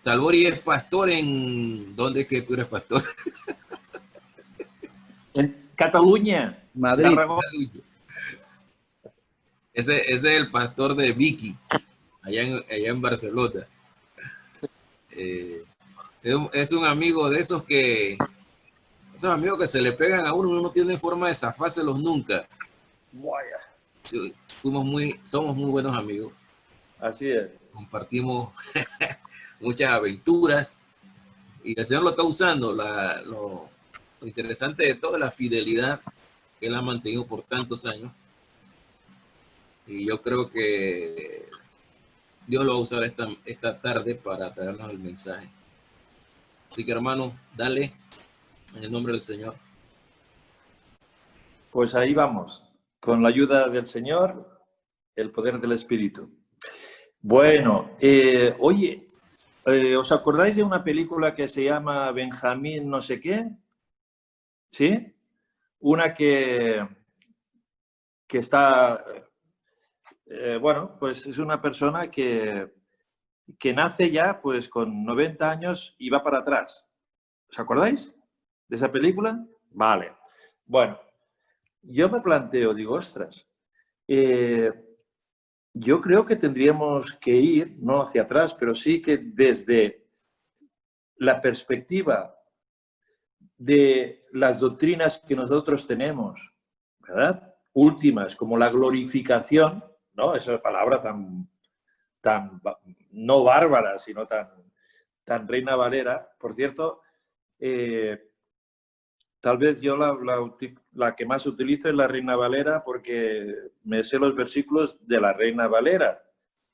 Salvori es pastor en... ¿Dónde es que tú eres pastor? En Cataluña, Madrid. Tarragona. Ese es el pastor de Vicky, allá en Barcelona. Es un amigo de esos que... Esos amigos que se le pegan a uno no tiene forma de zafárselos nunca. Vaya. Somos muy buenos amigos. Así es. Compartimos muchas aventuras y el Señor lo está usando. Lo interesante de todo es la fidelidad que Él ha mantenido por tantos años. Y yo creo que Dios lo va a usar esta tarde para traernos el mensaje. Así que, hermano, dale en el nombre del Señor. Pues ahí vamos, con la ayuda del Señor, el poder del Espíritu. Bueno, oye, ¿os acordáis de una película que se llama Benjamín no sé qué? ¿Sí? Una que está, bueno, pues es una persona que nace ya pues con 90 años y va para atrás. ¿Os acordáis de esa película? Vale. Bueno, yo me planteo, digo, ostras, yo creo que tendríamos que ir, no hacia atrás, pero sí que desde la perspectiva de las doctrinas que nosotros tenemos, ¿verdad? Últimas, como la glorificación, ¿no? Esa palabra tan no bárbara, sino tan Reina Valera. Por cierto, tal vez yo la que más utilizo es la Reina Valera porque me sé los versículos de la Reina Valera.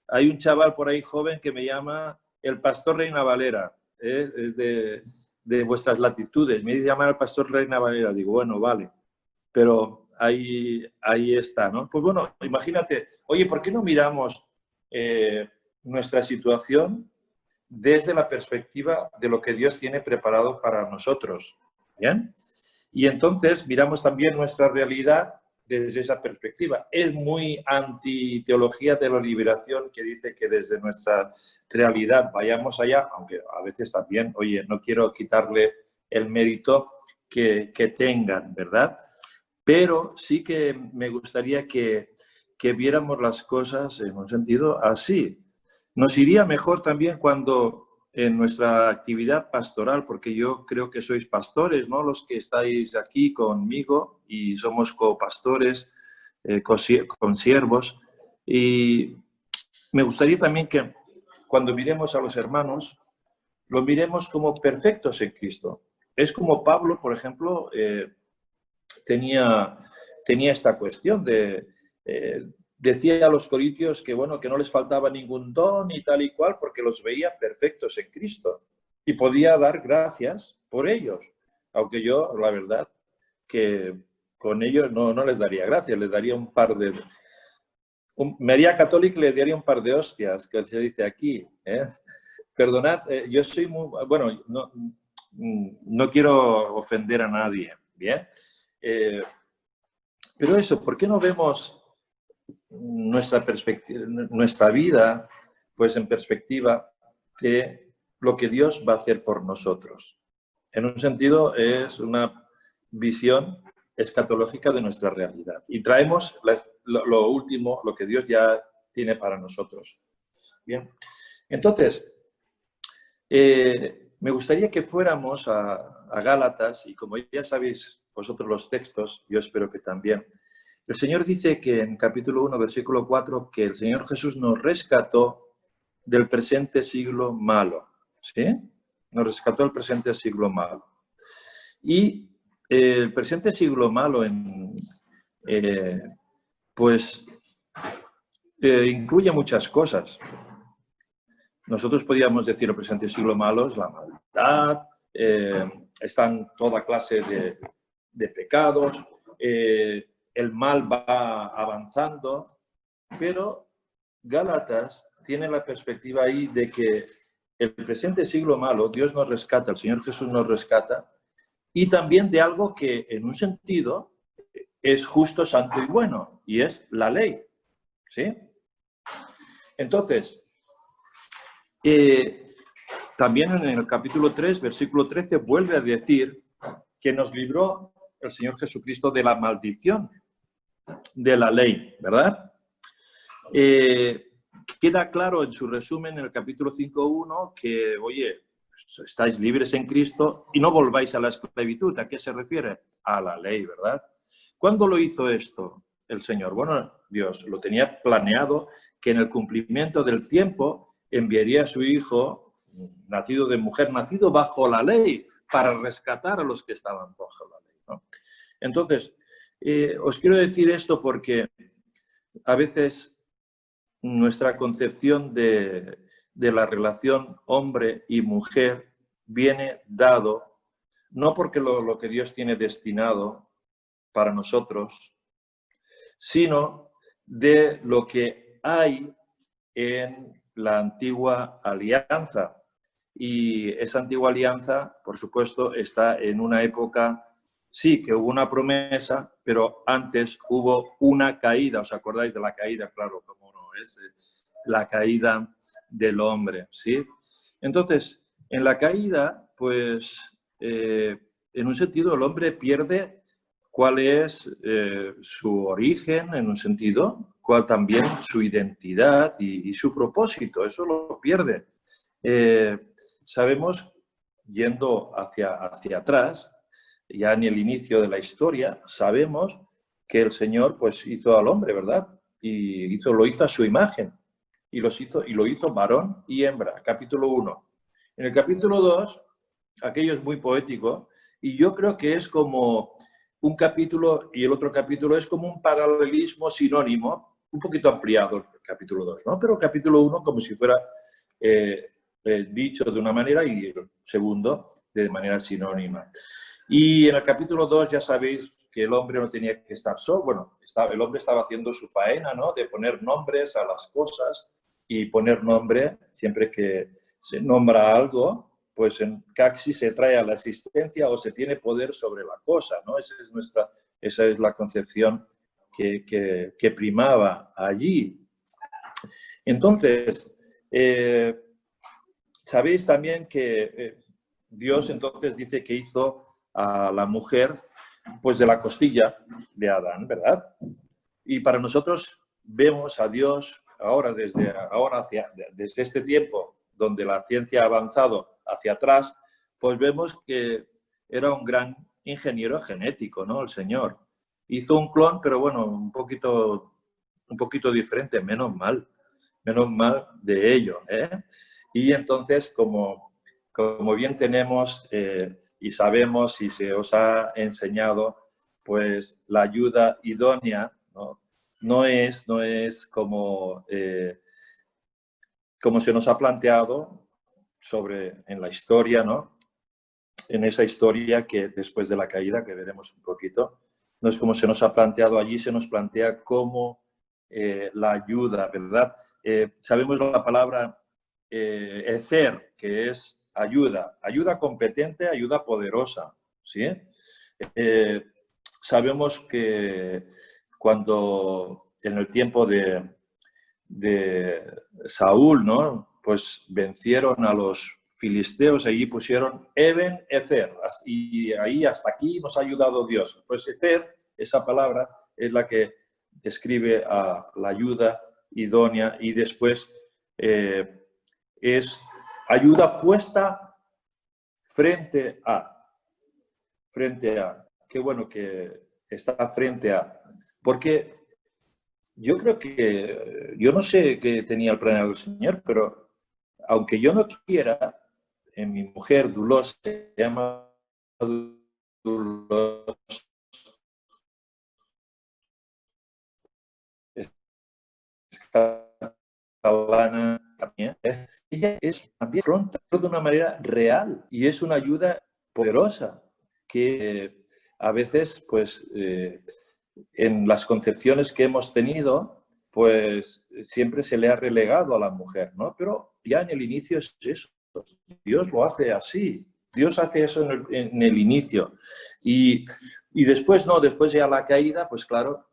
Hay un chaval por ahí joven que me llama el pastor Reina Valera, es de vuestras latitudes. Me dice llamar al pastor Reina Valera. Digo, bueno, vale, pero ahí está, ¿no? Pues bueno, imagínate, oye, ¿por qué no miramos nuestra situación desde la perspectiva de lo que Dios tiene preparado para nosotros? ¿Bien? Y entonces miramos también nuestra realidad desde esa perspectiva. Es muy anti-teología de la liberación que dice que desde nuestra realidad vayamos allá, aunque a veces también, oye, no quiero quitarle el mérito que tengan, ¿verdad? Pero sí que me gustaría que viéramos las cosas en un sentido así. Nos iría mejor también cuando en nuestra actividad pastoral, porque yo creo que sois pastores, ¿no? Los que estáis aquí conmigo y somos copastores, consiervos. Y me gustaría también que cuando miremos a los hermanos, lo miremos como perfectos en Cristo. Es como Pablo, por ejemplo, tenía esta cuestión de... decía a los corintios que, bueno, que no les faltaba ningún don y tal y cual porque los veía perfectos en Cristo y podía dar gracias por ellos. Aunque yo, la verdad, que con ellos no les daría gracias, les daría un par de... me haría católico y le daría un par de hostias, que se dice aquí. Perdonad, yo soy muy... Bueno, no quiero ofender a nadie, ¿bien? Pero eso, ¿por qué no vemos nuestra vida, pues en perspectiva de lo que Dios va a hacer por nosotros? En un sentido, es una visión escatológica de nuestra realidad. Y traemos lo último, lo que Dios ya tiene para nosotros. Bien. Entonces, me gustaría que fuéramos a Gálatas, y como ya sabéis vosotros los textos, yo espero que también. El Señor dice que en capítulo 1, versículo 4, que el Señor Jesús nos rescató del presente siglo malo. ¿Sí? Nos rescató del presente siglo malo. Y el presente siglo malo incluye muchas cosas. Nosotros podríamos decir el presente siglo malo es la maldad, están toda clase de pecados, el mal va avanzando, pero Gálatas tiene la perspectiva ahí de que el presente siglo malo, Dios nos rescata, el Señor Jesús nos rescata, y también de algo que en un sentido es justo, santo y bueno, y es la ley. ¿Sí? Entonces, también en el capítulo 3, versículo 13, vuelve a decir que nos libró el Señor Jesucristo de la maldición de la ley, ¿verdad? Queda claro en su resumen en el capítulo 5.1 que, oye, estáis libres en Cristo y no volváis a la esclavitud. ¿A qué se refiere? A la ley, ¿verdad? ¿Cuándo lo hizo esto el Señor? Bueno, Dios lo tenía planeado, que en el cumplimiento del tiempo enviaría a su Hijo, nacido de mujer, nacido bajo la ley, para rescatar a los que estaban bajo la ley, ¿no? Entonces, os quiero decir esto porque a veces nuestra concepción de la relación hombre y mujer viene dado, no porque lo que Dios tiene destinado para nosotros, sino de lo que hay en la antigua alianza. Y esa antigua alianza, por supuesto, está en una época, sí, que hubo una promesa, pero antes hubo una caída. ¿Os acordáis de la caída? Claro, como no es la caída del hombre, ¿sí? Entonces, en la caída, pues, en un sentido, el hombre pierde cuál es su origen, en un sentido, cuál también su identidad y su propósito. Eso lo pierde. Sabemos, yendo hacia atrás, ya en el inicio de la historia, sabemos que el Señor pues hizo al hombre, ¿verdad? Y lo hizo a su imagen. Y lo hizo varón y hembra, capítulo 1. En el capítulo 2, aquello es muy poético, y yo creo que es como un capítulo y el otro capítulo es como un paralelismo sinónimo, un poquito ampliado el capítulo 2, ¿no? Pero el capítulo 1 como si fuera dicho de una manera y el segundo de manera sinónima. Y en el capítulo 2 ya sabéis que el hombre no tenía que estar solo. Bueno, el hombre estaba haciendo su faena, ¿no? De poner nombres a las cosas y poner nombre, siempre que se nombra algo, pues en Caxi se trae a la existencia o se tiene poder sobre la cosa, ¿no? Esa es la concepción que primaba allí. Entonces, sabéis también que Dios entonces dice que hizo a la mujer pues de la costilla de Adán, ¿verdad? Y para nosotros vemos a Dios desde este tiempo donde la ciencia ha avanzado hacia atrás, pues vemos que era un gran ingeniero genético, ¿no? El Señor. Hizo un clon, pero bueno, un poquito diferente, menos mal de ello, ¿eh? Y entonces, como bien tenemos y sabemos y se os ha enseñado, pues la ayuda idónea, ¿no? No es como se nos ha planteado en la historia, ¿no? En esa historia que después de la caída, que veremos un poquito, no es como se nos ha planteado allí, se nos plantea como la ayuda, ¿verdad? Sabemos la palabra ecer, que es ayuda competente, ayuda poderosa, ¿sí? Sabemos que cuando en el tiempo de Saúl, ¿no? Pues vencieron a los filisteos, allí pusieron Eben Ezer, y ahí hasta aquí nos ha ayudado Dios. Pues Ezer, esa palabra, es la que describe a la ayuda idónea y después es ayuda puesta frente a. Qué bueno que está frente a. Porque yo creo que, yo no sé qué tenía el planeado el Señor, pero aunque yo no quiera, en mi mujer, Dulos, se llama Dulos, es catalana, ella es también afronta de una manera real y es una ayuda poderosa que a veces, pues, en las concepciones que hemos tenido, pues siempre se le ha relegado a la mujer, ¿no? Pero ya en el inicio es eso. Dios lo hace así. Dios hace eso en el inicio. Y después, no, después ya la caída, pues claro,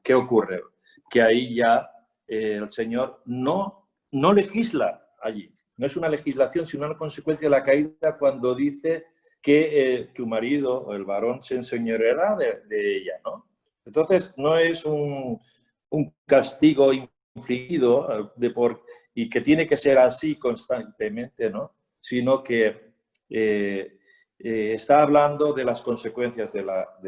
¿qué ocurre? Que ahí ya el Señor no legisla allí. no es una legislación, sino una consecuencia de la caída cuando dice que tu marido o el varón se enseñoreará de ella, ¿no? Entonces, no es un castigo infligido y que tiene que ser así constantemente, ¿no? Sino que está hablando de las consecuencias de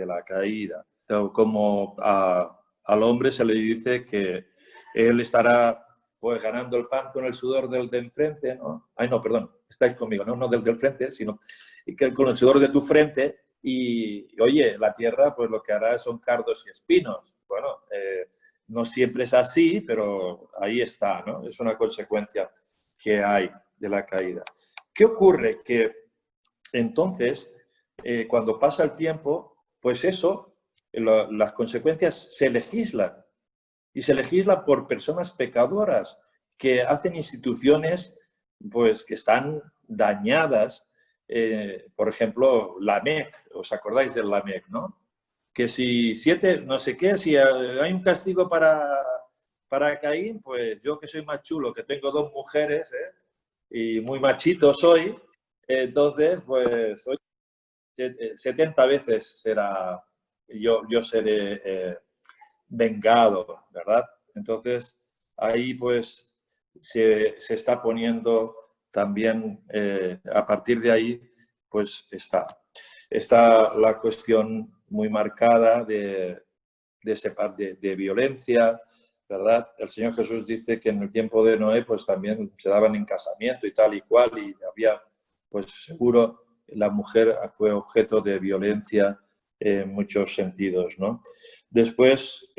la caída. Como al hombre se le dice que él estará pues ganando el pan con el sudor del de enfrente, ¿no? Ay, no, perdón, estáis conmigo, ¿no? No del frente, sino que con el sudor de tu frente y, oye, la tierra pues lo que hará son cardos y espinos. Bueno, no siempre es así, pero ahí está, ¿no? Es una consecuencia que hay de la caída. ¿Qué ocurre? Que entonces, cuando pasa el tiempo, pues eso, las consecuencias se legislan. Y se legisla por personas pecadoras que hacen instituciones pues, que están dañadas. Por ejemplo, Lamec, ¿os acordáis del Lamec, no? Que si 7, no sé qué, si hay un castigo para Caín, pues yo que soy más chulo, que tengo 2 mujeres, y muy machito soy, entonces, pues, 70 veces será, yo seré vengado, ¿verdad? Entonces, ahí pues se está poniendo también, a partir de ahí, pues está la cuestión muy marcada de violencia, ¿verdad? El Señor Jesús dice que en el tiempo de Noé, pues también se daban en casamiento y tal y cual, y había, pues seguro, la mujer fue objeto de violencia en muchos sentidos, ¿no? Después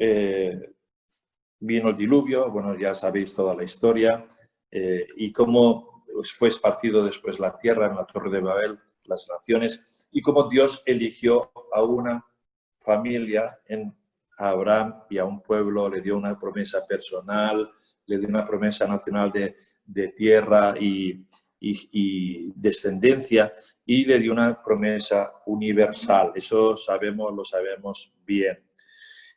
vino el diluvio, bueno, ya sabéis toda la historia, y cómo fue esparcido después la tierra en la Torre de Babel, las naciones, y cómo Dios eligió a una familia en Abraham y a un pueblo, le dio una promesa personal, le dio una promesa nacional de tierra y descendencia, y le dio una promesa universal. Eso lo sabemos bien.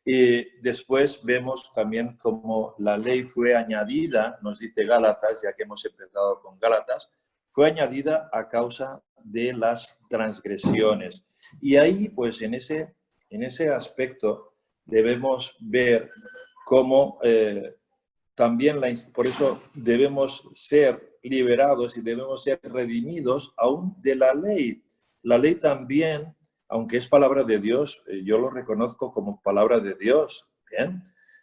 Y después vemos también cómo la ley fue añadida, nos dice Gálatas, ya que hemos empezado con Gálatas, fue añadida a causa de las transgresiones. Y ahí, pues en ese aspecto, debemos ver cómo también, por eso debemos ser liberados y debemos ser redimidos aún de la ley. La ley también, aunque es palabra de Dios, yo lo reconozco como palabra de Dios, ¿bien?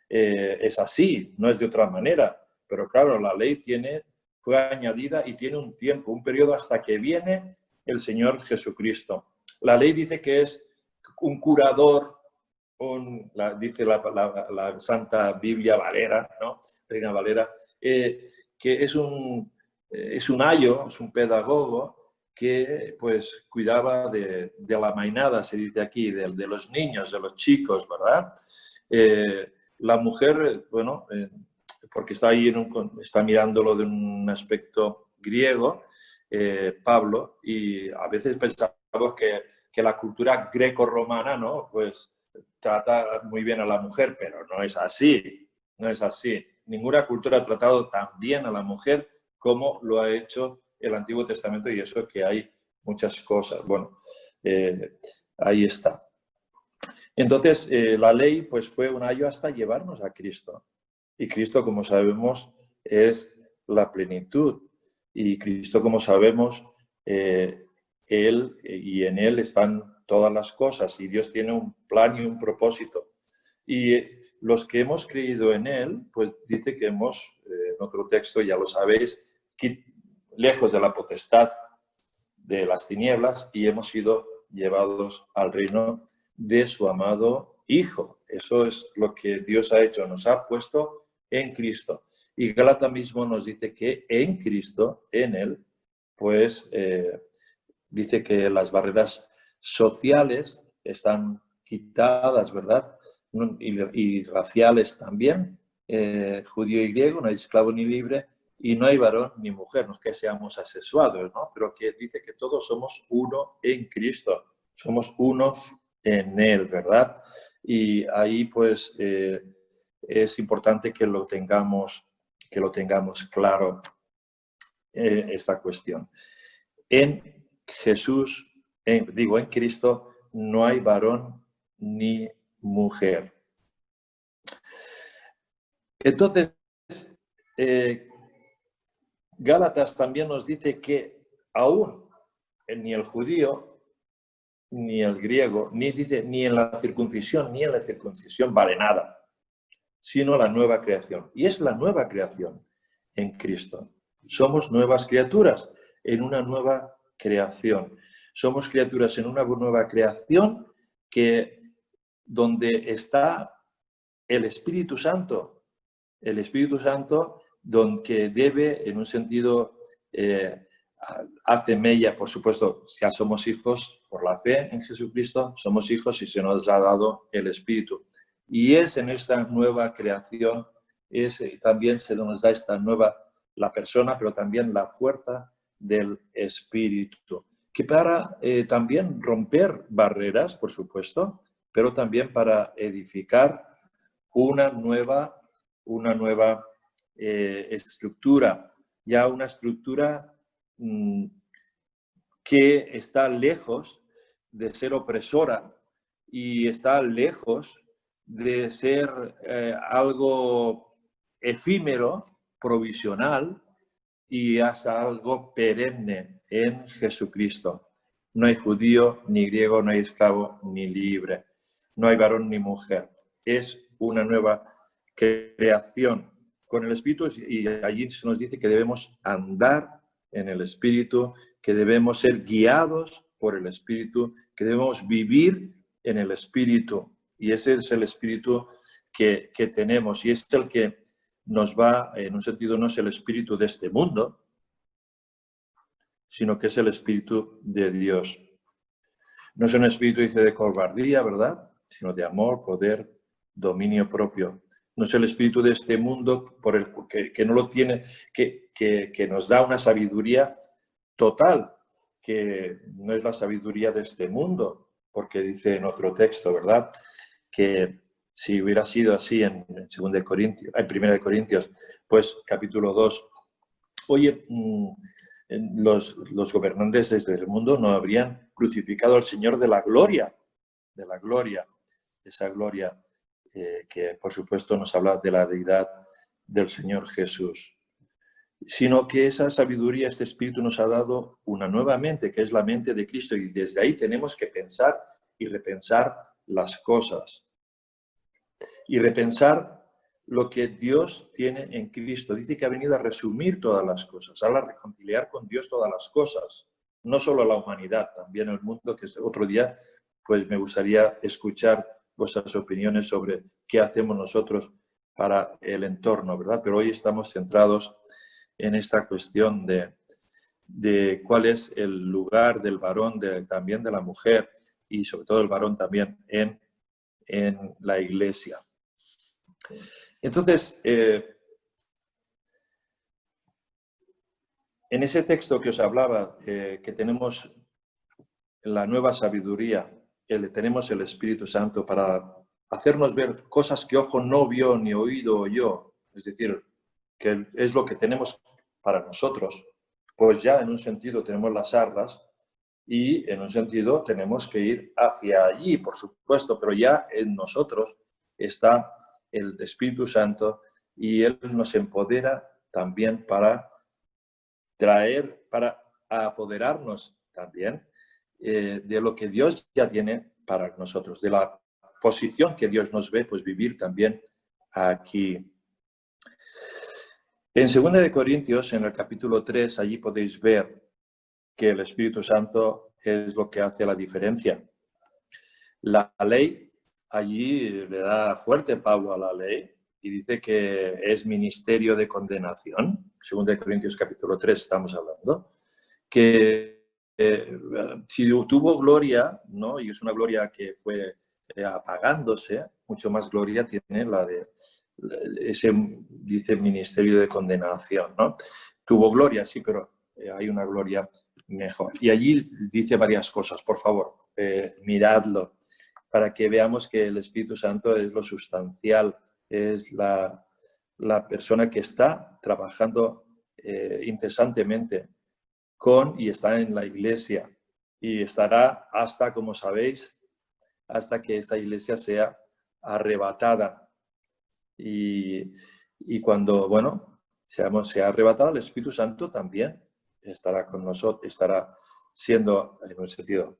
Es así, no es de otra manera, pero claro, la ley fue añadida y tiene un tiempo, un periodo hasta que viene el Señor Jesucristo. La ley dice que es un curador, dice la Santa Biblia Valera, ¿no? Reina Valera, que es un ayo, es un pedagogo que pues cuidaba de la mainada, se dice aquí, de los niños, de los chicos, ¿verdad? La mujer, bueno, porque está ahí, está mirándolo de un aspecto griego, Pablo, y a veces pensamos que la cultura greco-romana, ¿no? Pues trata muy bien a la mujer, pero no es así, no es así. Ninguna cultura ha tratado tan bien a la mujer como lo ha hecho el Antiguo Testamento, y eso que hay muchas cosas. Bueno, ahí está. Entonces, la ley pues fue un ayo hasta llevarnos a Cristo. Y Cristo, como sabemos, es la plenitud. Y Cristo, como sabemos, Él y en Él están todas las cosas. Y Dios tiene un plan y un propósito. Y los que hemos creído en Él, pues dice que hemos, en otro texto, ya lo sabéis, lejos de la potestad de las tinieblas, y hemos sido llevados al reino de su amado Hijo. Eso es lo que Dios ha hecho, nos ha puesto en Cristo. Y Gálatas mismo nos dice que en Cristo, en Él, pues dice que las barreras sociales están quitadas, ¿verdad? Y raciales también, judío y griego, no hay esclavo ni libre, y no hay varón ni mujer, no es que seamos asexuados, ¿no? Pero que dice que todos somos uno en Cristo, somos uno en Él, ¿verdad? Y ahí pues es importante que lo tengamos claro. esta cuestión. En Jesús, en Cristo, no hay varón ni mujer. Entonces, Gálatas también nos dice que aún ni el judío, ni el griego, ni en la circuncisión, ni en la circuncisión vale nada, sino la nueva creación. Y es la nueva creación en Cristo. Somos nuevas criaturas en una nueva creación. Somos criaturas en una nueva creación donde está el Espíritu Santo. El Espíritu Santo, que debe, en un sentido, hace mella, por supuesto, ya somos hijos por la fe en Jesucristo, somos hijos y se nos ha dado el Espíritu. Y es en esta nueva creación, también se nos da esta nueva, la persona, pero también la fuerza del Espíritu, que para también romper barreras, por supuesto, pero también para edificar una nueva estructura, ya una estructura que está lejos de ser opresora y está lejos de ser algo efímero, provisional, y hasta algo perenne en Jesucristo. No hay judío, ni griego, no hay esclavo, ni libre. No hay varón ni mujer. Es una nueva creación con el Espíritu, y allí se nos dice que debemos andar en el Espíritu, que debemos ser guiados por el Espíritu, que debemos vivir en el Espíritu. Y ese es el Espíritu que tenemos, y es el que nos va, en un sentido, no es el espíritu de este mundo, sino que es el Espíritu de Dios. No es un espíritu, dice, de cobardía, ¿verdad?, sino de amor, poder, dominio propio. No es el espíritu de este mundo que no lo tiene, que nos da una sabiduría total, que no es la sabiduría de este mundo, porque dice en otro texto, ¿verdad?, que si hubiera sido así en 1 de Corintios, pues capítulo 2, oye, los gobernantes del mundo no habrían crucificado al Señor de la gloria, esa gloria que por supuesto nos habla de la deidad del Señor Jesús, sino que esa sabiduría, este Espíritu nos ha dado una nueva mente, que es la mente de Cristo, y desde ahí tenemos que pensar y repensar las cosas. Y repensar lo que Dios tiene en Cristo. Dice que ha venido a resumir todas las cosas, a reconciliar con Dios todas las cosas, no solo la humanidad, también el mundo, que otro día pues me gustaría escuchar vuestras opiniones sobre qué hacemos nosotros para el entorno, ¿verdad? Pero hoy estamos centrados en esta cuestión de cuál es el lugar del varón, también de la mujer, y sobre todo el varón también en la iglesia. Entonces, en ese texto que os hablaba, que tenemos la nueva sabiduría, tenemos el Espíritu Santo para hacernos ver cosas que ojo no vio ni oído oyó, es decir, que es lo que tenemos para nosotros, pues ya en un sentido tenemos las arras y en un sentido tenemos que ir hacia allí, por supuesto, pero ya en nosotros está el Espíritu Santo y Él nos empodera también para apoderarnos también de lo que Dios ya tiene para nosotros, de la posición que Dios nos ve, pues vivir también aquí. En 2 de Corintios, en el capítulo 3, allí podéis ver que el Espíritu Santo es lo que hace la diferencia. La ley, allí le da fuerte Pablo a la ley y dice que es ministerio de condenación. 2 de Corintios capítulo 3 estamos hablando, que si tuvo gloria, ¿no?, y es una gloria que fue apagándose, mucho más gloria tiene la de ese, dice, ministerio de condenación, ¿no? Tuvo gloria, sí, pero hay una gloria mejor. Y allí dice varias cosas, por favor, miradlo, para que veamos que el Espíritu Santo es lo sustancial, es la persona que está trabajando incesantemente con y está en la iglesia. Y estará hasta, como sabéis, hasta que esta iglesia sea arrebatada. Y cuando, bueno, sea arrebatado, el Espíritu Santo también estará con nosotros, estará siendo, en un sentido,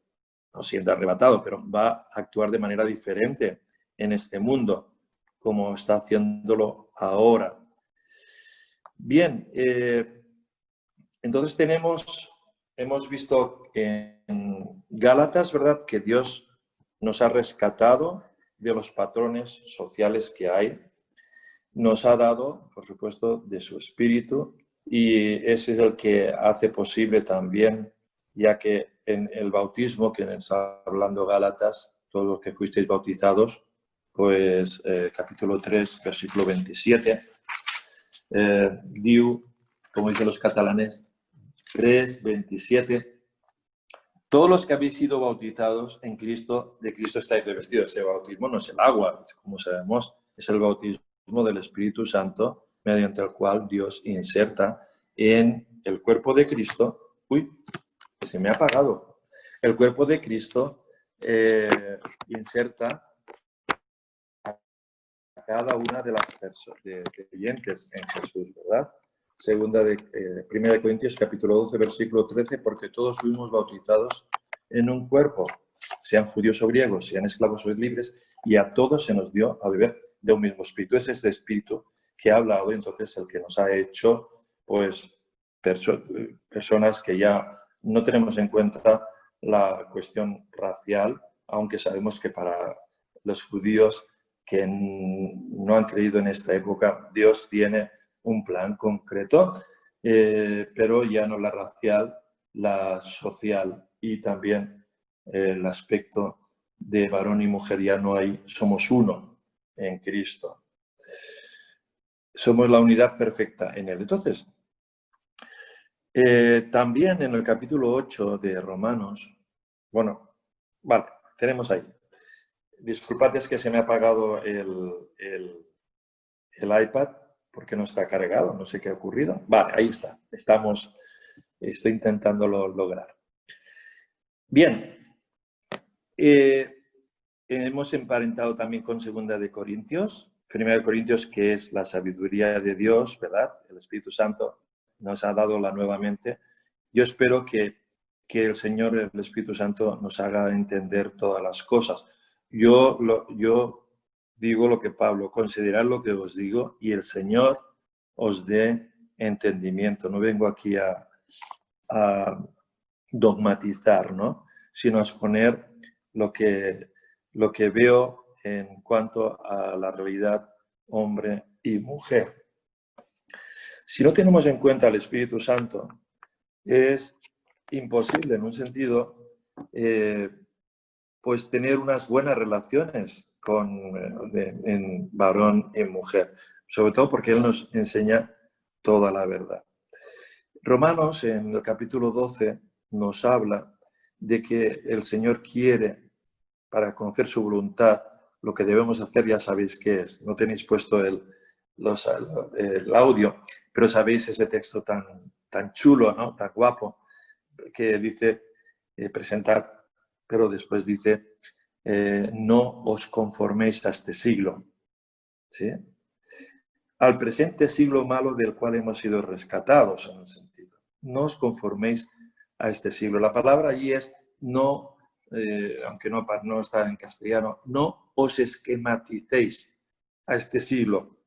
no siendo arrebatado, pero va a actuar de manera diferente en este mundo, como está haciéndolo ahora. Bien, entonces hemos visto en Gálatas, ¿verdad?, que Dios nos ha rescatado de los patrones sociales que hay, nos ha dado, por supuesto, de su Espíritu, y ese es el que hace posible también, ya que en el bautismo, que está hablando Gálatas, todos los que fuisteis bautizados, pues capítulo 3, versículo 27, diu, como dicen los catalanes, 3, 27, todos los que habéis sido bautizados en Cristo, de Cristo estáis revestidos. Ese bautismo no es el agua, como sabemos, es el bautismo del Espíritu Santo, mediante el cual Dios inserta en el cuerpo de Cristo. Uy, se me ha apagado. El cuerpo de Cristo inserta a cada una de las personas, de creyentes en Jesús, ¿verdad? Segunda de 1 Corintios, capítulo 12, versículo 13, porque todos fuimos bautizados en un cuerpo, sean judíos o griegos, sean esclavos o libres, y a todos se nos dio a beber de un mismo espíritu. Es este espíritu que ha hablado, entonces, el que nos ha hecho, pues, personas que ya no tenemos en cuenta la cuestión racial, aunque sabemos que para los judíos que no han creído en esta época, Dios tiene un plan concreto, pero ya no la racial, la social, y también el aspecto de varón y mujer ya no hay, somos uno en Cristo. Somos la unidad perfecta en Él. Entonces, también en el capítulo 8 de Romanos, bueno, vale, tenemos ahí. Disculpad, es que se me ha apagado el iPad porque no está cargado, no sé qué ha ocurrido. Vale, ahí está. Estoy intentándolo lograr. Bien. Hemos emparentado también con 2 de Corintios. 1 de Corintios, que es la sabiduría de Dios, ¿verdad? El Espíritu Santo nos ha dado nuevamente. Yo espero que el Señor, el Espíritu Santo, nos haga entender todas las cosas. Yo digo lo que Pablo, considerad lo que os digo y el Señor os dé entendimiento. No vengo aquí a dogmatizar, ¿no?, sino a exponer lo que veo en cuanto a la realidad hombre y mujer. Si no tenemos en cuenta el Espíritu Santo, es imposible, en un sentido, pues tener unas buenas relaciones en varón y mujer, sobre todo porque Él nos enseña toda la verdad. Romanos, en el capítulo 12, nos habla de que el Señor quiere, para conocer su voluntad, lo que debemos hacer, ya sabéis qué es. No tenéis puesto el audio, pero sabéis ese texto tan chulo, ¿no?, tan guapo, que dice presentar, pero después dice no os conforméis a este siglo, ¿sí?, al presente siglo malo del cual hemos sido rescatados, en un sentido. No os conforméis a este siglo. La palabra allí es no, aunque no está en castellano, no os esquematicéis a este siglo.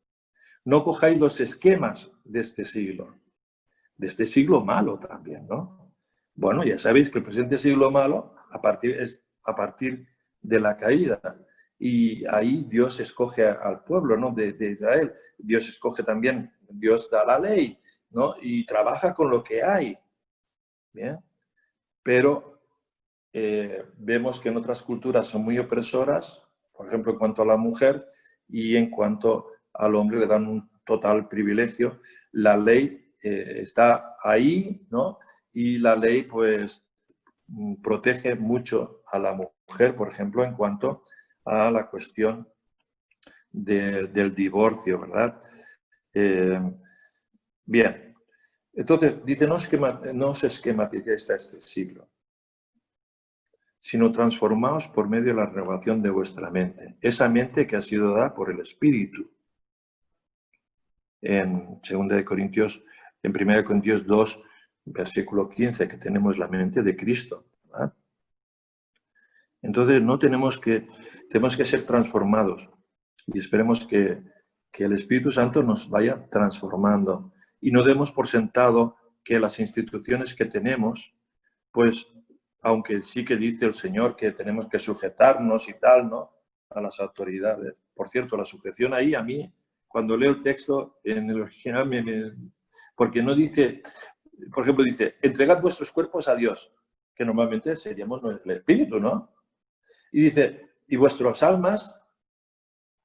No cojáis los esquemas de este siglo malo también, ¿no? Bueno, ya sabéis que el presente siglo malo es a partir de la caída. Y ahí Dios escoge al pueblo, ¿no?, de Israel. Dios escoge también, Dios da la ley, ¿no?, y trabaja con lo que hay. ¿Bien? Pero vemos que en otras culturas son muy opresoras, por ejemplo, en cuanto a la mujer, y en cuanto al hombre le dan un total privilegio. La ley está ahí, ¿no?, y la ley, pues, protege mucho a la mujer, por ejemplo, en cuanto a la cuestión del divorcio, ¿verdad? Bien, Entonces, dice, no os esquematicéis este siglo, sino transformaos por medio de la renovación de vuestra mente. Esa mente que ha sido dada por el Espíritu. En 1 Corintios 2, versículo 15, que tenemos la mente de Cristo, ¿verdad? Entonces, tenemos que ser transformados y esperemos que el Espíritu Santo nos vaya transformando y no demos por sentado que las instituciones que tenemos, pues, aunque sí que dice el Señor que tenemos que sujetarnos y tal, ¿no?, a las autoridades. Por cierto, la sujeción ahí, a mí, cuando leo el texto en el original, porque no dice, por ejemplo, dice, entregad vuestros cuerpos a Dios, que normalmente seríamos el Espíritu, ¿no? Y dice, y vuestras almas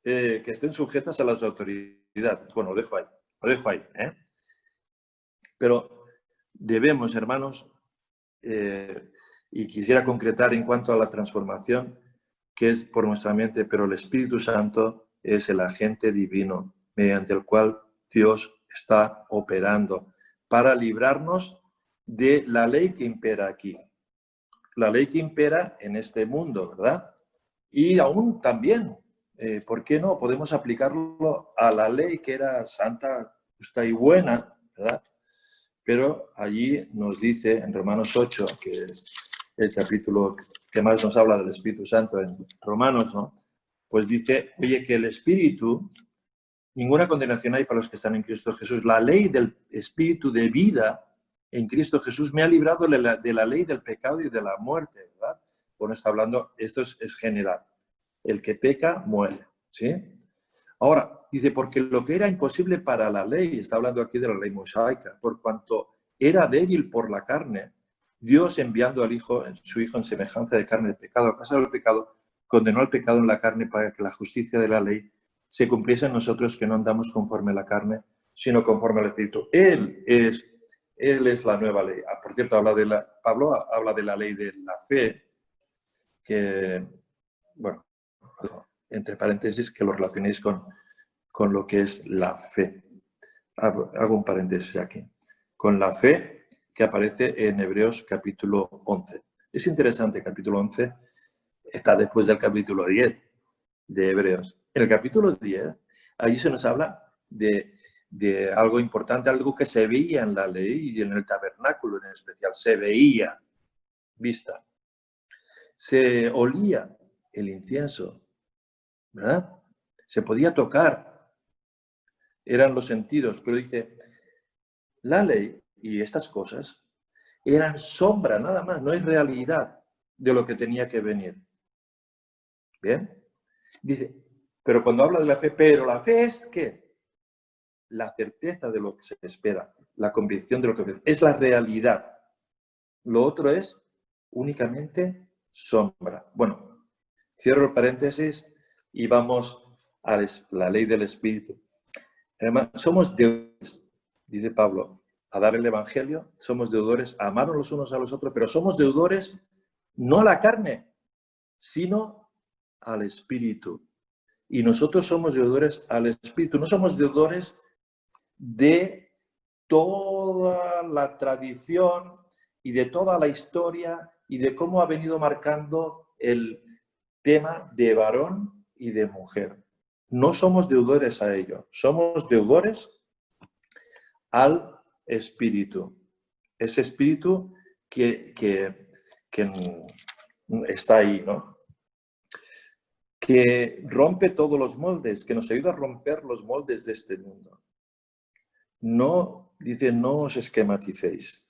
que estén sujetas a las autoridades. Bueno, lo dejo ahí, ¿eh? Pero debemos, hermanos, y quisiera concretar en cuanto a la transformación, que es por nuestra mente, pero el Espíritu Santo es el agente divino mediante el cual Dios está operando para librarnos de la ley que impera aquí. La ley que impera en este mundo, ¿verdad? Y aún también, ¿por qué no? Podemos aplicarlo a la ley que era santa, justa y buena, ¿verdad? Pero allí nos dice en Romanos 8, que es el capítulo que más nos habla del Espíritu Santo en Romanos, ¿no? Pues dice, oye, que el Espíritu, ninguna condenación hay para los que están en Cristo Jesús. La ley del Espíritu de vida en Cristo Jesús me ha librado de la ley del pecado y de la muerte, ¿verdad? Bueno, está hablando, esto es general. El que peca, muere, ¿sí? Ahora, dice, porque lo que era imposible para la ley, está hablando aquí de la ley mosaica, por cuanto era débil por la carne, Dios enviando al Hijo, su Hijo en semejanza de carne de pecado, a causa del pecado, condenó al pecado en la carne para que la justicia de la ley se cumpliese en nosotros, que no andamos conforme a la carne, sino conforme al Espíritu. Él es la nueva ley. Por cierto, Pablo habla de la ley de la fe, que, bueno, entre paréntesis, que lo relacionéis con lo que es la fe. Hago un paréntesis aquí. Con la fe que aparece en Hebreos capítulo 11. Es interesante, capítulo 11 está después del capítulo 10 de Hebreos. En el capítulo 10, allí se nos habla de algo importante, algo que se veía en la ley y en el tabernáculo en especial. Se veía, vista. Se olía el incienso, ¿verdad? Se podía tocar, eran los sentidos, pero dice, la ley y estas cosas eran sombra nada más, no es realidad de lo que tenía que venir. ¿Bien? Dice, pero cuando habla de la fe, pero la fe es ¿qué? La certeza de lo que se espera, la convicción de lo que es la realidad. Lo otro es únicamente sombra. Bueno, cierro el paréntesis y vamos a la ley del Espíritu. Además, somos deudores, dice Pablo, a dar el Evangelio, somos deudores a amarnos los unos a los otros, pero somos deudores no a la carne, sino al Espíritu. Y nosotros somos deudores al Espíritu, no somos deudores de toda la tradición y de toda la historia y de cómo ha venido marcando el tema de varón y de mujer. No somos deudores a ello, somos deudores al Espíritu. Ese Espíritu que está ahí, ¿no? Que rompe todos los moldes, que nos ayuda a romper los moldes de este mundo. No, dice, no os esquematicéis.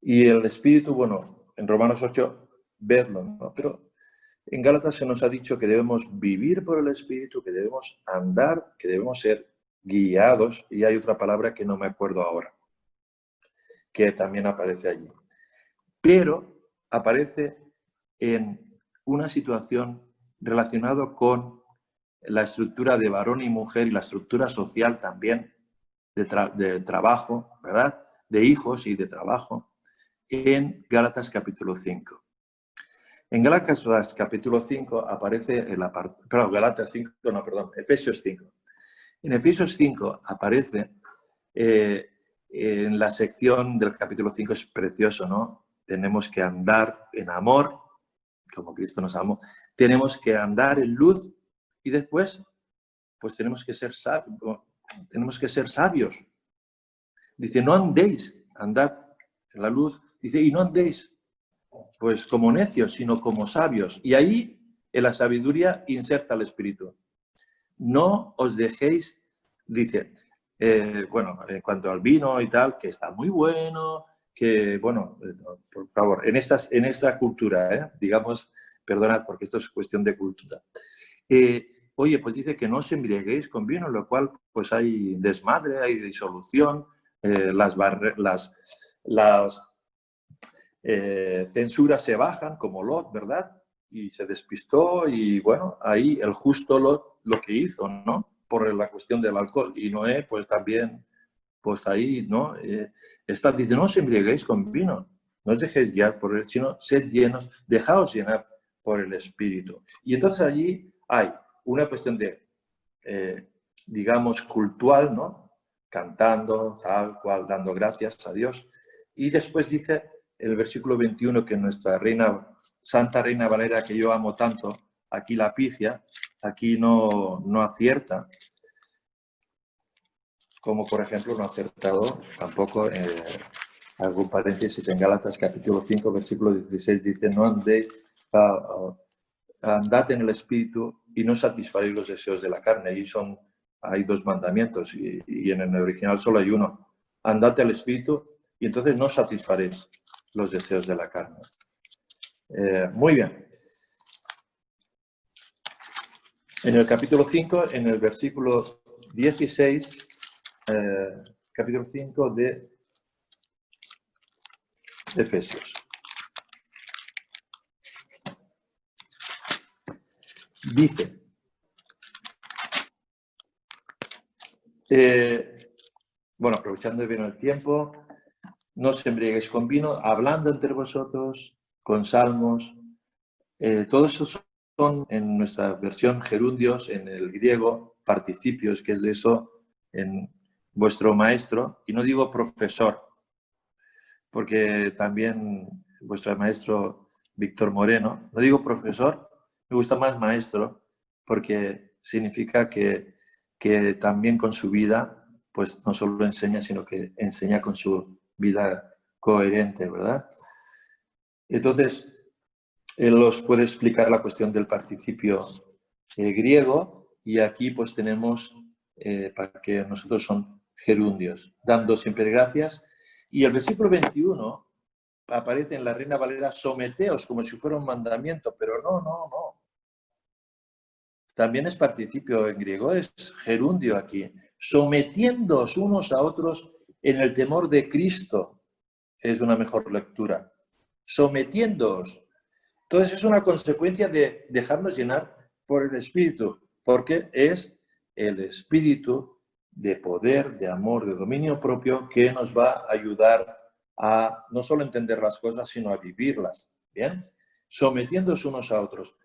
Y el Espíritu, bueno, en Romanos 8, vedlo, ¿no? Pero en Gálatas se nos ha dicho que debemos vivir por el Espíritu, que debemos andar, que debemos ser guiados, y hay otra palabra que no me acuerdo ahora, que también aparece allí. Pero aparece en una situación relacionada con la estructura de varón y mujer y la estructura social también de trabajo, ¿verdad? De hijos y de trabajo, en Gálatas capítulo 5. En Gálatas capítulo 5 aparece Efesios 5. En Efesios 5 aparece en la sección del capítulo 5 es precioso, ¿no? Tenemos que andar en amor, como Cristo nos amó. Tenemos que andar en luz y después, pues tenemos que ser sabios. Dice, no andéis, andad en la luz. Dice, y no andéis, pues como necios, sino como sabios. Y ahí, en la sabiduría, inserta el Espíritu. No os dejéis, dice, bueno, en cuanto al vino y tal, que está muy bueno, que, bueno, por favor, en esta cultura, digamos, perdonad, porque esto es cuestión de cultura. Oye, pues dice que no os embriaguéis con vino, lo cual, pues hay desmadre, hay disolución, las censuras se bajan, como Lot, ¿verdad? Y se despistó y, bueno, ahí el justo Lot lo que hizo, ¿no? Por la cuestión del alcohol. Y Noé, pues también, pues ahí, ¿no? Dice, no os embriaguéis con vino, no os dejéis guiar por él, sino sed llenos, dejaos llenar por el Espíritu. Y entonces allí hay una cuestión de, digamos, cultural, ¿no? Cantando, tal cual, dando gracias a Dios. Y después dice el versículo 21 que nuestra Santa Reina Valera, que yo amo tanto, aquí la pifia, aquí no acierta, como por ejemplo no ha acertado tampoco, algún paréntesis en Gálatas capítulo 5, versículo 16, dice, no andéis, andad en el Espíritu y no satisfaréis los deseos de la carne. Y hay dos mandamientos y en el original solo hay uno. Andad al Espíritu y entonces no satisfaréis los deseos de la carne. Muy bien. En el capítulo 5, en el versículo 16, capítulo 5 de Efesios. Dice, bueno, aprovechando bien el tiempo, no os embriaguéis con vino, hablando entre vosotros con salmos. Todos esos son, en nuestra versión gerundios, en el griego, participios, que es de eso, en vuestro maestro, y no digo profesor, porque también vuestro maestro Víctor Moreno, no digo profesor, me gusta más maestro, porque significa que también con su vida, pues no solo enseña, sino que enseña con su vida coherente, ¿verdad? Entonces, él os puede explicar la cuestión del participio griego y aquí pues tenemos, para que nosotros son gerundios, dando siempre gracias. Y el versículo 21 aparece en la Reina Valera, someteos, como si fuera un mandamiento, pero no. También es participio en griego, es gerundio aquí. Sometiéndoos unos a otros en el temor de Cristo, es una mejor lectura. Sometiéndoos. Entonces es una consecuencia de dejarnos llenar por el Espíritu, porque es el Espíritu de poder, de amor, de dominio propio que nos va a ayudar a no solo entender las cosas, sino a vivirlas. ¿Bien? Sometiéndose unos a otros.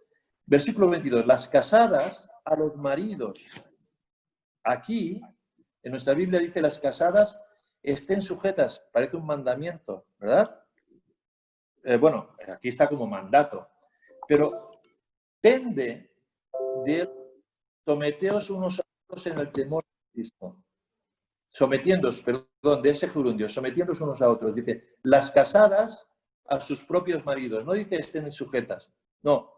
Versículo 22. Las casadas a los maridos. Aquí, en nuestra Biblia dice las casadas estén sujetas. Parece un mandamiento, ¿verdad? Bueno, aquí está como mandato. Pero pende de someteos unos a otros en el temor de Cristo. Sometiéndoos, perdón, de ese gerundio, sometiéndoos unos a otros. Dice, las casadas a sus propios maridos. No dice estén sujetas. No.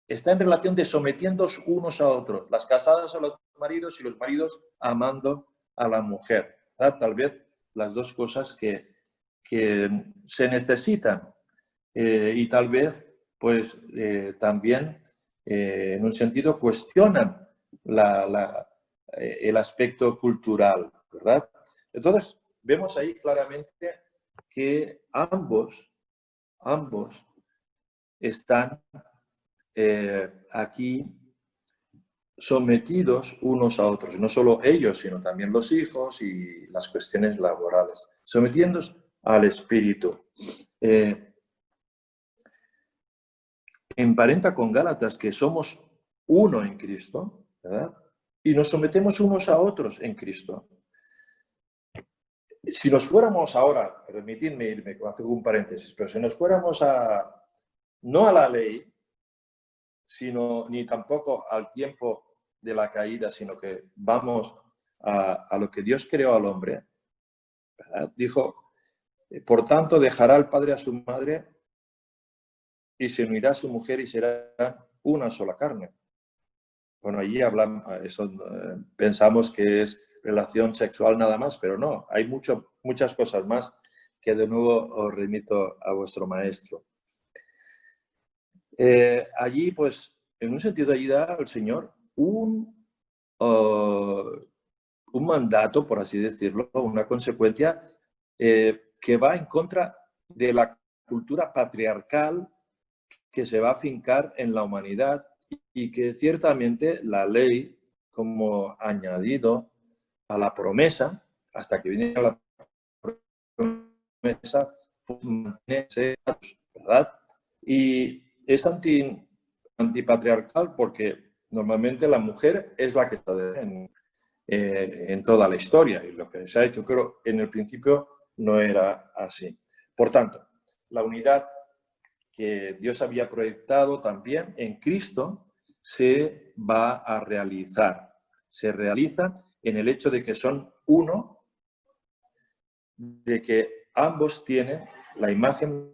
Está en relación de sometiéndoos unos a otros. Las casadas a los maridos y los maridos amando a la mujer. ¿Verdad? Tal vez las dos cosas que se necesitan. Y tal vez, pues, también, en un sentido, cuestionan el aspecto cultural, ¿verdad? Entonces, vemos ahí claramente que ambos están aquí sometidos unos a otros, no solo ellos, sino también los hijos y las cuestiones laborales, sometiéndose al Espíritu. Emparenta con Gálatas que somos uno en Cristo, ¿verdad? Y nos sometemos unos a otros en Cristo. Si nos fuéramos ahora, permitidme irme, hago un paréntesis, pero si nos fuéramos no a la ley, sino ni tampoco al tiempo de la caída, sino que vamos a lo que Dios creó al hombre, ¿verdad? Dijo, por tanto, dejará el padre a su madre y se unirá a su mujer y será una sola carne. Bueno, allí hablamos, pensamos que es relación sexual nada más, pero no, hay muchas cosas más que de nuevo os remito a vuestro maestro. Allí, pues, en un sentido, allí da al Señor un mandato, por así decirlo, una consecuencia que va en contra de la cultura patriarcal que se va a fincar en la humanidad y que ciertamente la ley, como añadido a la promesa, hasta que viene la promesa, pues mantiene, ¿verdad? Y es antipatriarcal porque normalmente la mujer es la que está en toda la historia y lo que se ha hecho, pero en el principio no era así. Por tanto, la unidad que Dios había proyectado también en Cristo se va a realizar. Se realiza en el hecho de que son uno, de que ambos tienen la imagen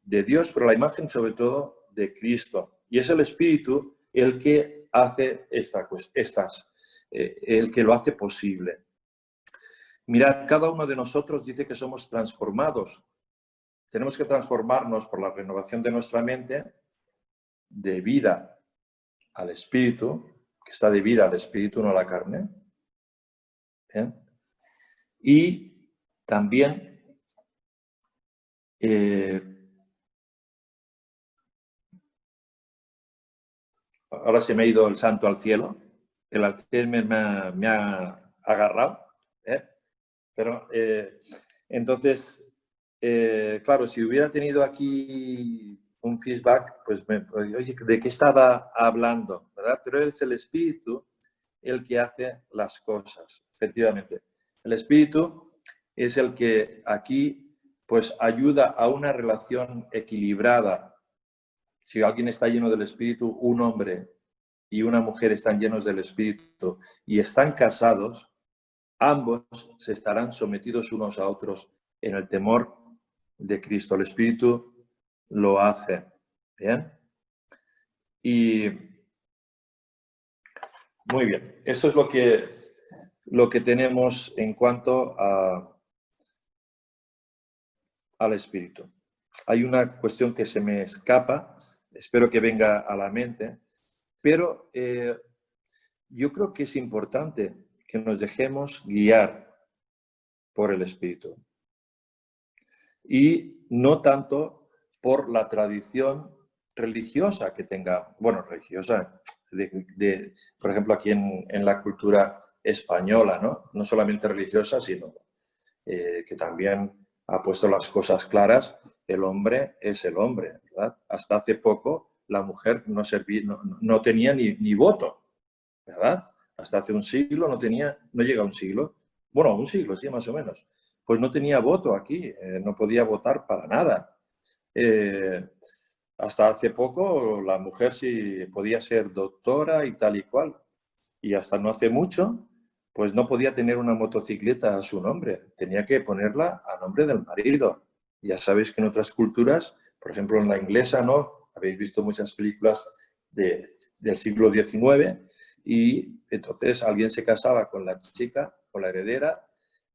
de Dios, pero la imagen sobre todo de Cristo. Y es el Espíritu el que hace el que lo hace posible. Mirad, cada uno de nosotros dice que somos transformados. Tenemos que transformarnos por la renovación de nuestra mente de vida al Espíritu, que está de vida al Espíritu, no a la carne. ¿Bien? Y también ahora se me ha ido el santo al cielo, el Alzheimer me ha agarrado, pero entonces, claro, si hubiera tenido aquí un feedback, pues, oye, ¿de qué estaba hablando? ¿Verdad? Pero es el Espíritu el que hace las cosas, efectivamente. El Espíritu es el que aquí pues ayuda a una relación equilibrada. Si alguien está lleno del Espíritu, un hombre y una mujer están llenos del Espíritu y están casados, ambos se estarán sometidos unos a otros en el temor de Cristo. El Espíritu lo hace. ¿Bien? Y muy bien. Eso es lo que tenemos en cuanto al Espíritu. Hay una cuestión que se me escapa, espero que venga a la mente, pero yo creo que es importante que nos dejemos guiar por el Espíritu. Y no tanto por la tradición religiosa que tenga, bueno, religiosa, por ejemplo, aquí en la cultura española, ¿no? No solamente religiosa, sino que también ha puesto las cosas claras. El hombre es el hombre, ¿verdad? Hasta hace poco la mujer no tenía ni voto, ¿verdad? Hasta hace un siglo no llega a un siglo, bueno, un siglo, sí, más o menos. Pues no tenía voto aquí, no podía votar para nada. Hasta hace poco la mujer sí podía ser doctora y tal y cual. Y hasta no hace mucho, pues no podía tener una motocicleta a su nombre, tenía que ponerla a nombre del marido. Ya sabéis que en otras culturas, por ejemplo en la inglesa, ¿no? Habéis visto muchas películas del siglo XIX y entonces alguien se casaba con la chica, con la heredera,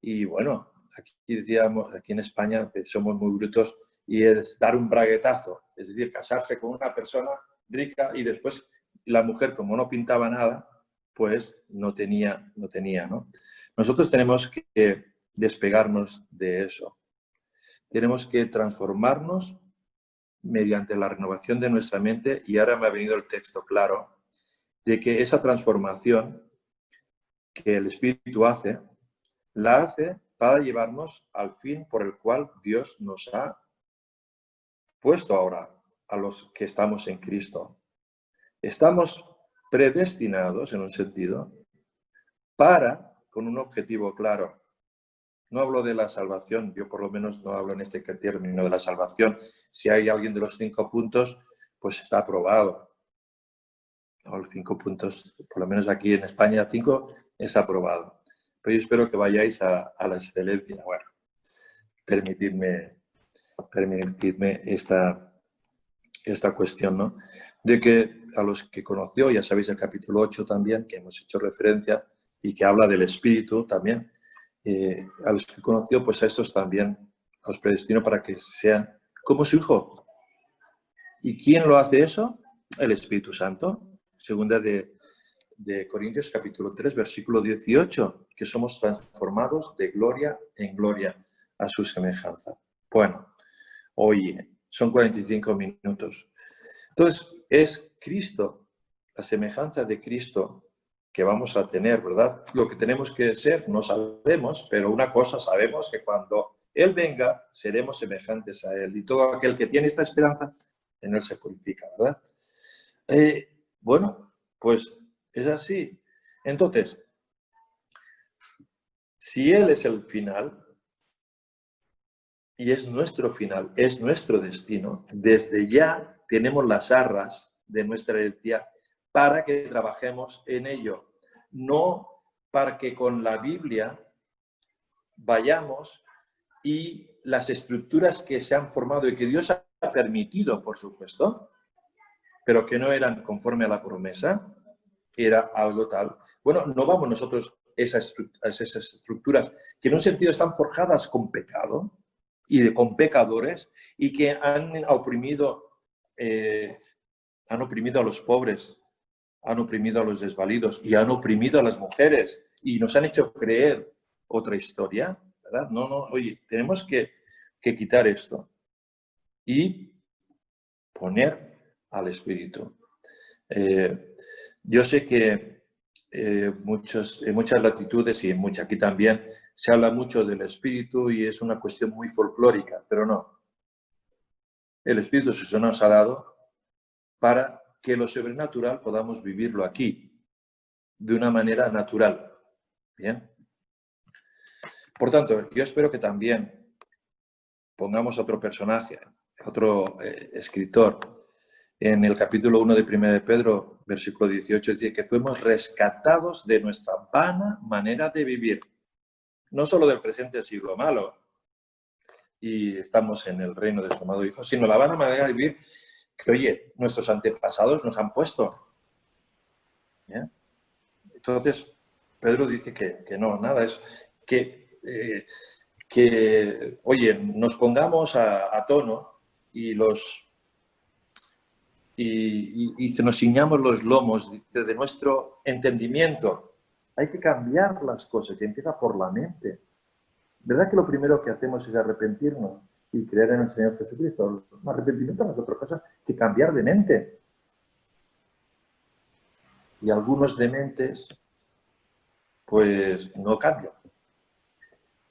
y bueno, aquí decíamos, aquí en España somos muy brutos, y es dar un braguetazo, es decir, casarse con una persona rica y después la mujer, como no pintaba nada, pues no tenía, ¿no? Nosotros tenemos que despegarnos de eso. Tenemos que transformarnos mediante la renovación de nuestra mente, y ahora me ha venido el texto claro, de que esa transformación que el Espíritu hace, la hace para llevarnos al fin por el cual Dios nos ha puesto ahora a los que estamos en Cristo. Estamos predestinados, en un sentido, con un objetivo claro, No hablo de la salvación, yo por lo menos no hablo en este término de la salvación. Si hay alguien de los 5 puntos, pues está aprobado. O los 5 puntos, por lo menos aquí en España, 5 es aprobado. Pero yo espero que vayáis a la excelencia. Bueno, permitidme esta cuestión, ¿no? De que a los que conoció, ya sabéis el capítulo 8 también, que hemos hecho referencia, y que habla del Espíritu también, a los que conoció, pues a estos también los predestinó para que sean como su Hijo. ¿Y quién lo hace eso? El Espíritu Santo. Segunda de Corintios capítulo 3, versículo 18, que somos transformados de gloria en gloria a su semejanza. Bueno, oye, son 45 minutos. Entonces, es Cristo, la semejanza de Cristo que vamos a tener, ¿verdad? Lo que tenemos que ser no sabemos, pero una cosa sabemos, que cuando Él venga, seremos semejantes a Él. Y todo aquel que tiene esta esperanza, en Él se purifica, ¿verdad? Bueno, pues es así. Entonces, si Él es el final, y es nuestro final, es nuestro destino, desde ya tenemos las arras de nuestra herencia para que trabajemos en ello. No para que con la Biblia vayamos y las estructuras que se han formado y que Dios ha permitido, por supuesto, pero que no eran conforme a la promesa, era algo tal. Bueno, no vamos nosotros a esas estructuras que en un sentido están forjadas con pecado y con pecadores y que han oprimido a los pobres, han oprimido a los desvalidos y han oprimido a las mujeres y nos han hecho creer otra historia, ¿verdad? No, oye, tenemos que quitar esto y poner al Espíritu. Yo sé que en muchas latitudes y aquí también se habla mucho del Espíritu y es una cuestión muy folclórica, pero no. El Espíritu se nos ha dado para que lo sobrenatural podamos vivirlo aquí, de una manera natural. ¿Bien? Por tanto, yo espero que también pongamos otro personaje, otro escritor. En el capítulo 1 de 1 de Pedro, versículo 18, dice que fuimos rescatados de nuestra vana manera de vivir. No solo del presente siglo malo, y estamos en el reino de su amado Hijo, sino la vana manera de vivir que, oye, nuestros antepasados nos han puesto. ¿Bien? Entonces, Pedro dice que no, nada, es que, oye, nos pongamos a tono y nos ciñamos los lomos de nuestro entendimiento. Hay que cambiar las cosas y empieza por la mente. ¿Verdad que lo primero que hacemos es arrepentirnos y creer en el Señor Jesucristo? Un arrepentimiento no es otra cosa que cambiar de mente. Y algunos dementes, pues no cambian.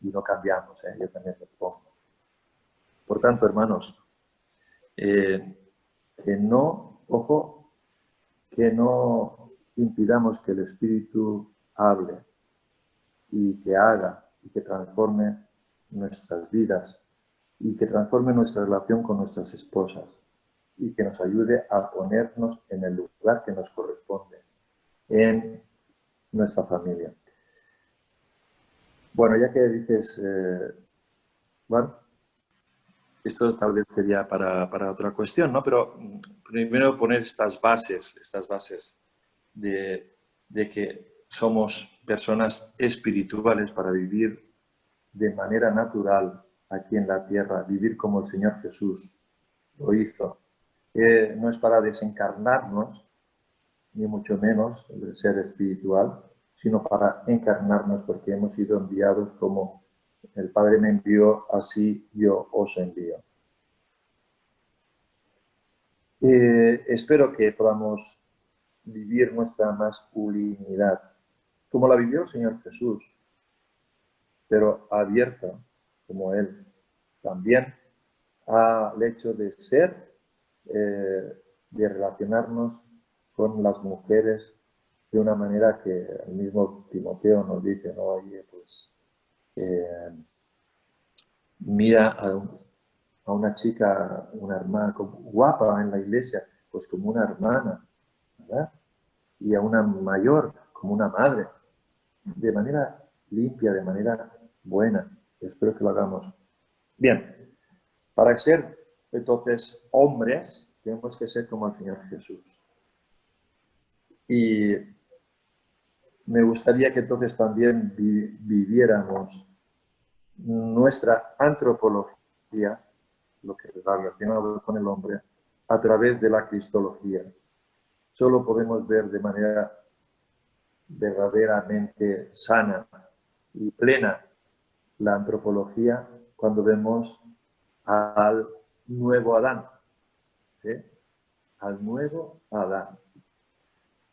Y no cambiamos, yo también lo pongo. Por tanto, hermanos, que no, ojo, que no impidamos que el Espíritu hable y que haga y que transforme nuestras vidas y que transforme nuestra relación con nuestras esposas y que nos ayude a ponernos en el lugar que nos corresponde en nuestra familia. Bueno, ya que dices, bueno, esto tal vez sería para otra cuestión, ¿no? Pero primero poner estas bases de que somos personas espirituales para vivir de manera natural aquí en la tierra, vivir como el Señor Jesús lo hizo. No es para desencarnarnos, ni mucho menos el ser espiritual, sino para encarnarnos porque hemos sido enviados como el Padre me envió, así yo os envío. Espero que podamos vivir nuestra masculinidad, como la vivió el Señor Jesús, pero abierta, como Él, también al hecho de ser, de relacionarnos con las mujeres de una manera que el mismo Timoteo nos dice, ¿no? Oye, pues mira a una chica, una hermana guapa en la iglesia, pues como una hermana, ¿verdad? Y a una mayor como una madre, de manera limpia, de manera buena. Espero que lo hagamos. Bien, para ser entonces hombres, tenemos que ser como el Señor Jesús. Y me gustaría que entonces también viviéramos nuestra antropología, lo que está relacionado con el hombre, a través de la cristología. Solo podemos ver de manera verdaderamente sana y plena la antropología cuando vemos al nuevo Adán, ¿sí? Al nuevo Adán,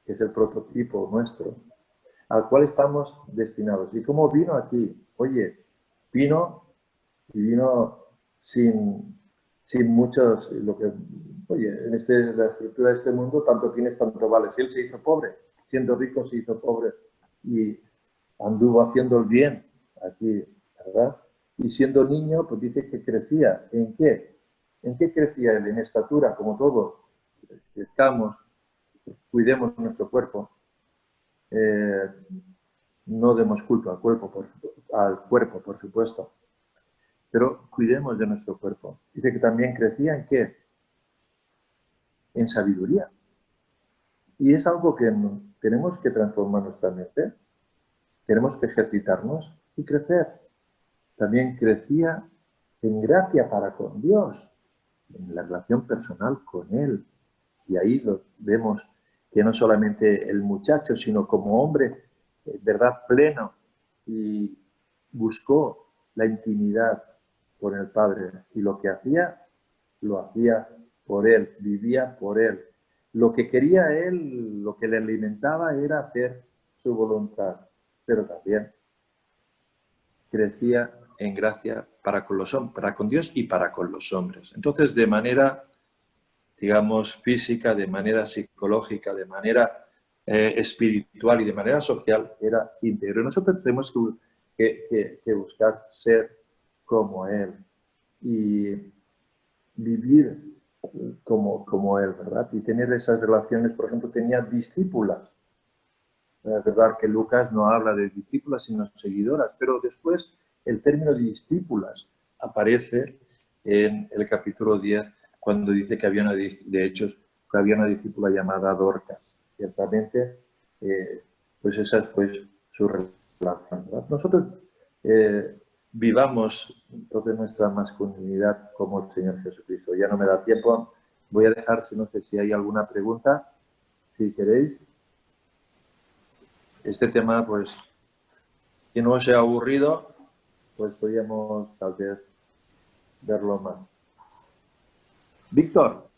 que es el prototipo nuestro, al cual estamos destinados. ¿Y cómo vino aquí? Oye, vino sin muchos, oye, en la estructura de este mundo, tanto tienes, tanto vales. Él se hizo pobre, siendo rico se hizo pobre y anduvo haciendo el bien aquí, ¿verdad? Y siendo niño, pues dice que crecía. ¿En qué? ¿En qué crecía él? En estatura, como todos. Crezcamos, cuidemos nuestro cuerpo. No demos culpa al cuerpo, por supuesto. Pero cuidemos de nuestro cuerpo. Dice que también crecía ¿en qué? En sabiduría. Y es algo que tenemos que transformar nuestra mente. Tenemos que ejercitarnos y crecer. También crecía en gracia para con Dios, en la relación personal con Él. Y ahí lo vemos que no solamente el muchacho, sino como hombre, verdad, pleno, y buscó la intimidad con el Padre. Y lo que hacía, lo hacía por Él, vivía por Él. Lo que quería Él, lo que le alimentaba era hacer su voluntad, pero también crecía en gracia para con Dios y para con los hombres. Entonces, de manera, digamos, física, de manera psicológica, de manera espiritual y de manera social, era íntegro. Nosotros tenemos que buscar ser como Él y vivir como Él, ¿verdad? Y tener esas relaciones. Por ejemplo, tenía discípulas. Es verdad que Lucas no habla de discípulas, sino seguidoras, pero después el término de discípulas aparece en el capítulo 10, cuando dice que había de Hechos, que había una discípula llamada Dorcas. Ciertamente, pues esa fue su relación, ¿verdad? Nosotros vivamos toda nuestra masculinidad como el Señor Jesucristo. Ya no me da tiempo, voy a dejar, no sé si hay alguna pregunta, si queréis. Este tema, pues, que no sea aburrido, pues podríamos tal vez verlo más. Víctor.